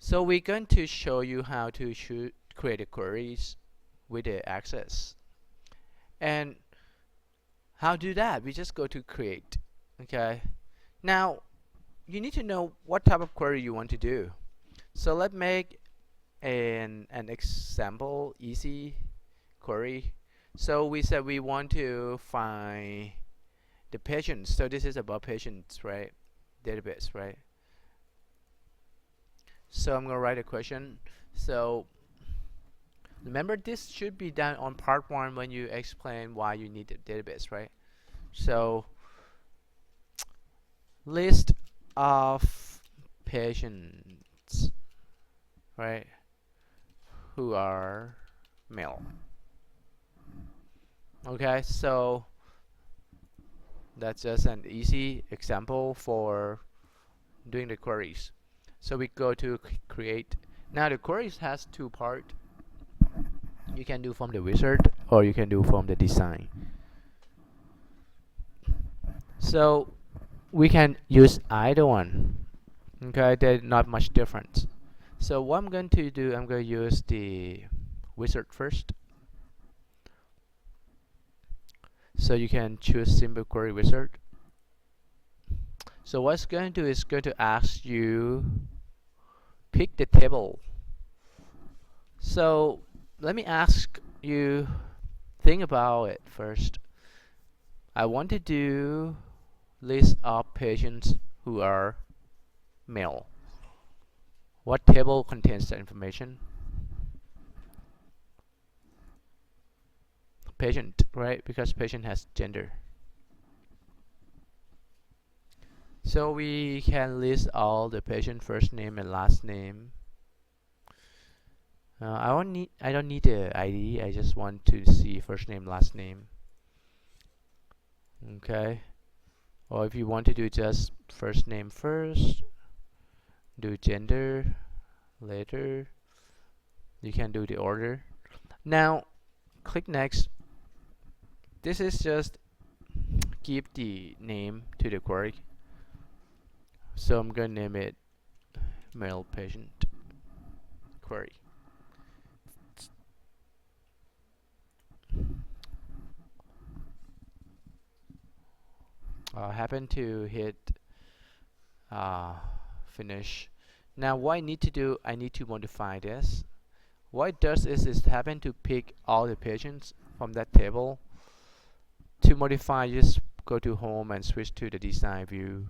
So we're going to show you how to create a queries with the access. And how to do that? We just go to create. Okay. Now you need to know what type of query you want to do. So let's make an example easy query. So we said we want to find the patients. So this is about patients, right? Database, right? So I'm gonna write a question. So remember, this should be done on part 1 when you explain why you need the database, right? So list of patients, right, who are male. Okay, so that's just an easy example for doing the queries. So we go to create. Now the queries has two parts. You can do from the wizard or you can do from the design. So we can use either one. Okay, there's not much difference. So what I'm going to do, I'm going to use the wizard first. So you can choose simple query wizard. So what's going to do is going to ask you pick the table. So let me ask you, think about it first. I want to do list of patients who are male. What table contains that information? Patient, right? Because patient has gender. So we can list all the patient first name and last name. I don't need the ID. I just want to see first name, last name. Okay. Or if you want to do just first name first, do gender later. You can do the order. Now click next. This is just give the name to the query. So I'm gonna name it male patient query. Happen to hit finish. Now what I need to do, I need to modify this. What it does is happen to pick all the patients from that table. To modify, just go to home and switch to the design view.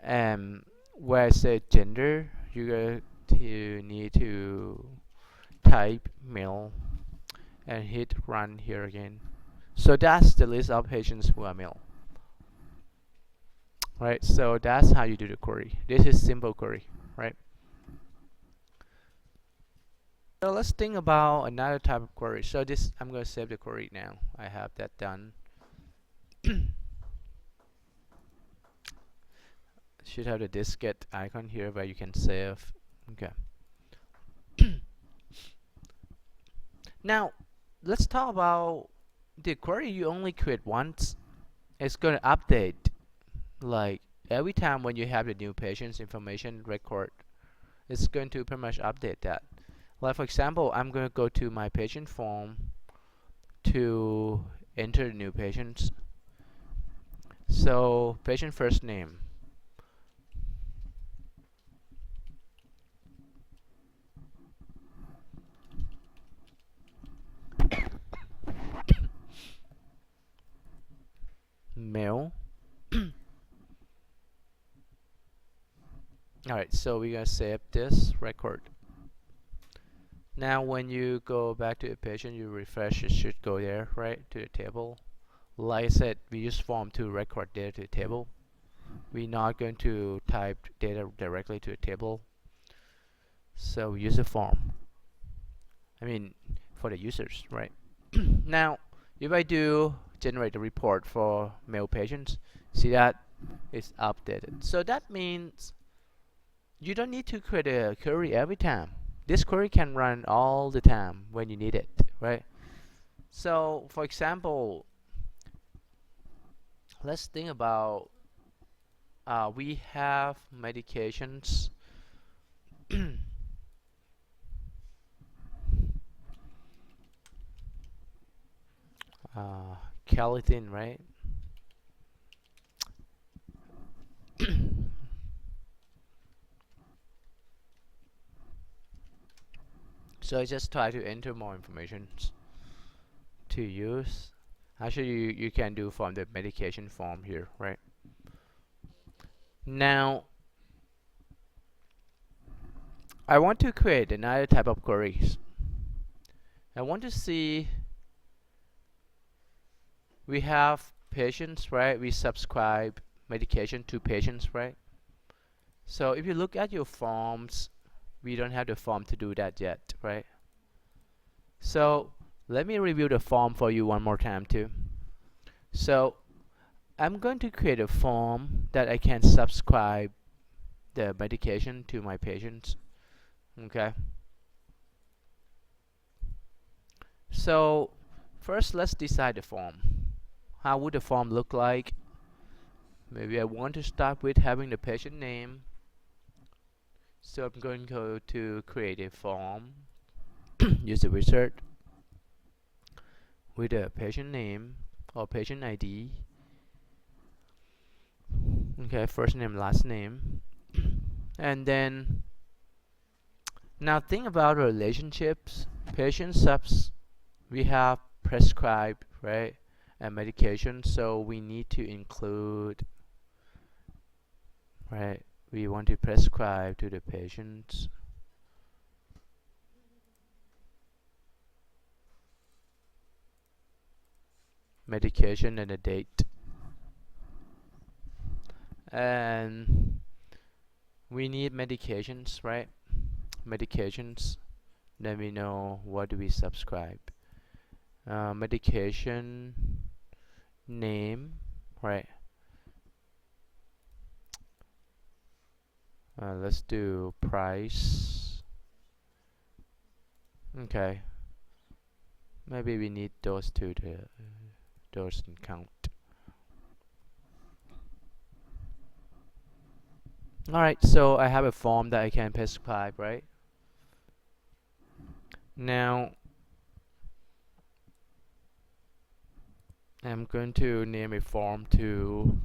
And where it says gender, you're going to need to type male and hit run here again. So that's the list of patients who are male. Right, so that's how you do the query. This is simple query, right? So let's think about another type of query. So this, I'm going to save the query now. I have that done. Should have the diskette icon here where you can save. Okay. Now let's talk about the query you only create once. It's going to update like every time when you have the new patient's information record. It's going to pretty much update that. Like for example, I'm going to go to my patient form to enter the new patients. So patient first name. Male. Alright, so we're gonna save this record. Now when you go back to the patient, you refresh, it should go there, right, to the table. Like I said, we use form to record data to the table. We're not going to type data directly to the table. So we use a form. I mean, for the users, right? Now, if I do generate a report for male patients, see that it's updated. So that means you don't need to create a query every time. This query can run all the time when you need it, right? So for example, let's think about we have medications locality, right? So I just try to enter more information to use. Actually, you can do from the medication form here, right? Now, I want to create another type of queries. I want to see, we have patients, right? We subscribe medication to patients, right? So if you look at your forms, we don't have the form to do that yet, right? So let me review the form for you one more time too. So I'm going to create a form that I can subscribe the medication to my patients. Okay. So first let's decide the form. How would the form look like? Maybe I want to start with having the patient name. So I'm going to go to create a form. Use the wizard with a patient name or patient ID. Okay, first name, last name. And then now think about relationships. Patient subs, we have prescribed, right? And medication, so we need to include, right? We want to prescribe to the patients. Medication and the date. And we need medications, right? Medications. Then we know what do we subscribe. Medication name, right? Let's do price. Okay. Maybe we need those two to those and count. Alright, so I have a form that I can prescribe, right? Now I'm going to name a form to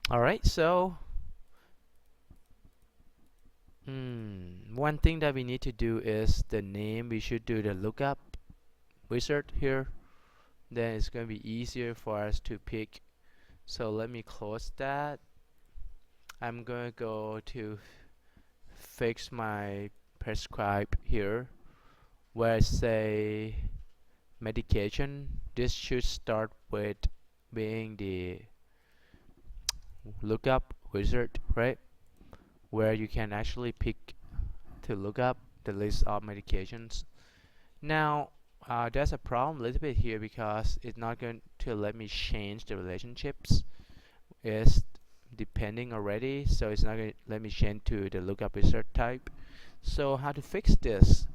alright, so one thing that we need to do is the name. We should do the lookup wizard here. Then it's going to be easier for us to pick. So let me close that. I'm going to go to fix my prescribe here, where I say medication. This should start with being the lookup wizard, right? Where you can actually pick to look up the list of medications. Now there's a problem a little bit here because it's not going to let me change the relationships. It's depending already, so it's not going to let me change to the lookup wizard type. So how to fix this?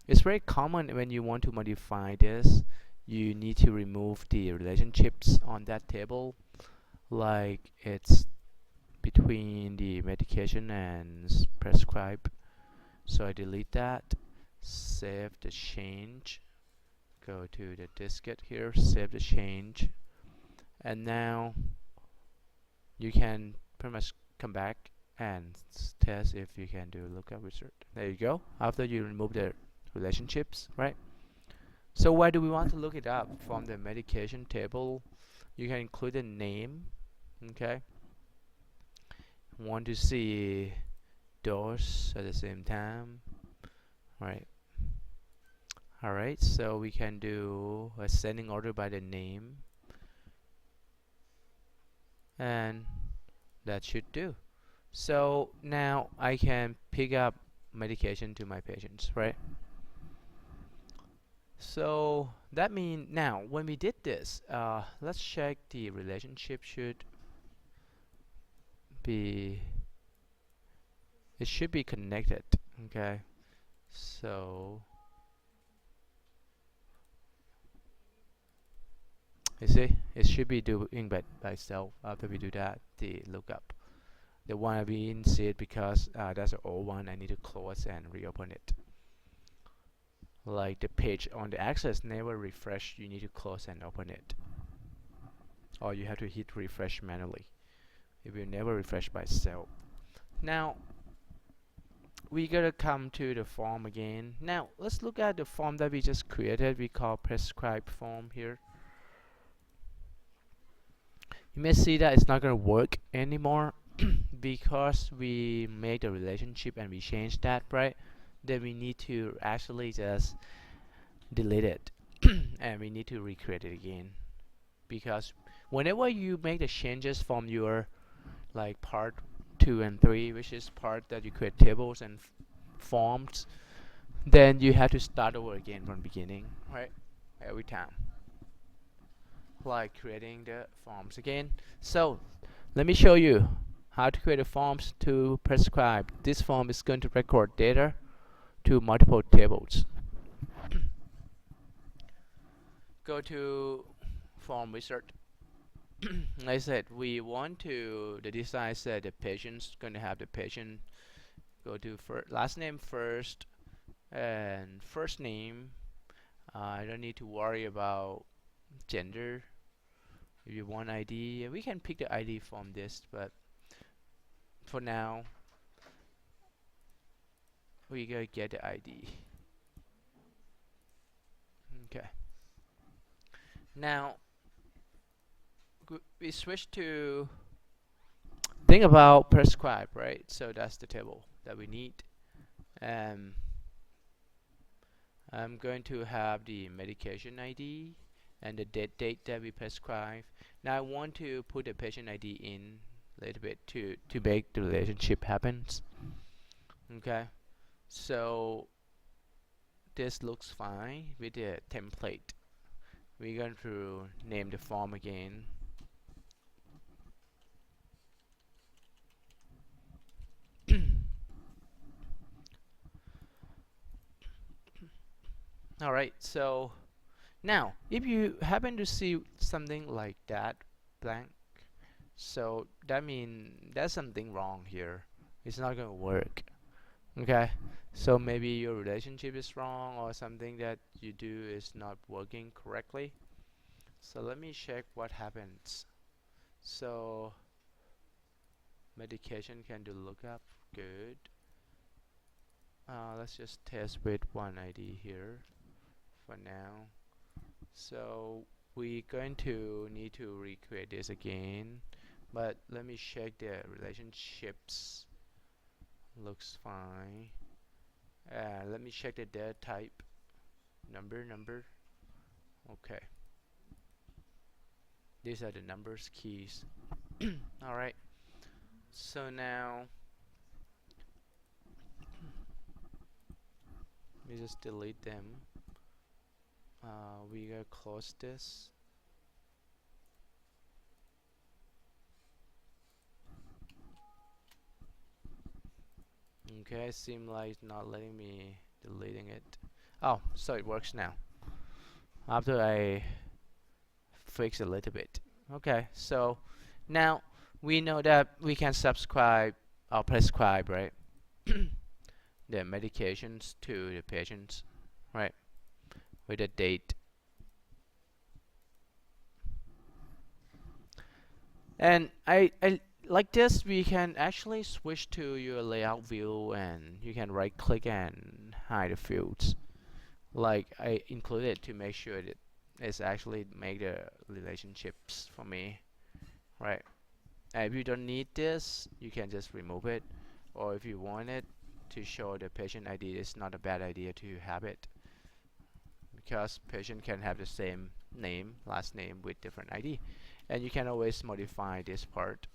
It's very common when you want to modify this. You need to remove the relationships on that table, like it's between the medication and prescribe. So I delete that, save the change, go to the diskette here, save the change, and now you can pretty much come back and test if you can do lookup wizard. There you go. After you remove the relationships, right? So where do we want to look it up? From the medication table, you can include the name. Okay. Want to see dose at the same time, right? Alright, so we can do ascending order by the name, and that should do. So now I can pick up medication to my patients, right? So that means now when we did this, let's check the relationship should be, it should be connected. Okay, so You see, it should be doing by itself after we do that, the lookup. The one we didn't see it because that's an old one. I need to close and reopen it. Like the page on the access never refresh, you need to close and open it. Or you have to hit refresh manually. It will never refresh by itself. Now, we gotta come to the form again. Now, let's look at the form that we just created. We call prescribe form here. You may see that it's not gonna work anymore because we made a relationship and we changed that, right? Then we need to actually just delete it and we need to recreate it again, because whenever you make the changes from your like part 2 and 3, which is part that you create tables and forms, then you have to start over again from the beginning, right? Every time, like creating the forms again. So let me show you how to create a forms to prescribe. This form is going to record data to multiple tables. Go to form wizard. Like I said, we want to, the design said the patient's going to have the patient. Go to last name first and first name. I don't need to worry about gender. If you want ID, we can pick the ID from this, but for now we gotta get the ID. Okay, now we switch to think about prescribe, right? So that's the table that we need. I'm going to have the medication ID and the date that we prescribe. Now I want to put the patient ID in a little bit to make the relationship happens. Okay, so this looks fine with the template. We're going to name the form again. Alright, so now if you happen to see something like that blank, so that means there's something wrong here. It's not going to work. Okay, so maybe your relationship is wrong or something that you do is not working correctly. So let me check what happens. So medication can do lookup, good. Let's just test with one ID here for now. So we're going to need to recreate this again, but let me check the relationships. Looks fine. Let me check the data type. Number. Okay, these are the numbers keys. Alright, so now we just delete them. We gotta close this. Okay, seems like it's not letting me deleting it. Oh, so it works now after I fix a little bit. Okay, so now we know that we can subscribe or prescribe, right? The medications to the patients, right? With a date. And I like this, we can actually switch to your layout view and you can right click and hide the fields. Like I included to make sure that it's actually make the relationships for me, right? And if you don't need this, you can just remove it, or if you want it to show the patient ID, it's not a bad idea to have it, because patient can have the same name, last name with different ID, and you can always modify this part.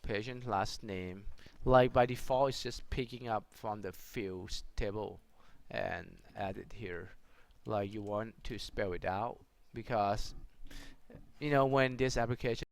Patient last name, like by default it's just picking up from the fields table and add it here. Like you want to spell it out, because you know when this application